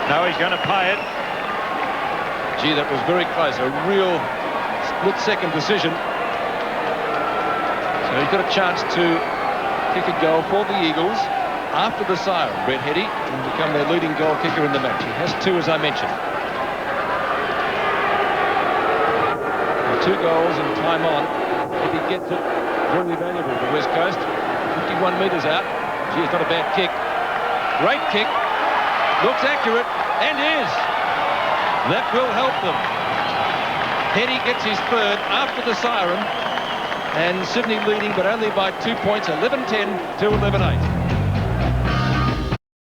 No, he's going to pay it.
Gee, that was very close. A real split-second decision. So he's got a chance to kick a goal for the Eagles after the siren. Brett Heady will become their leading goal kicker in the match. He has two, as I mentioned. 2 goals and time on. If he gets it, very valuable for West Coast. 51 metres out. Gee, it's not a bad kick. Great kick. Looks accurate, and is. That will help them. Heady gets his third after the siren, and Sydney leading, but only by 2 points, 11-10 to 11-8.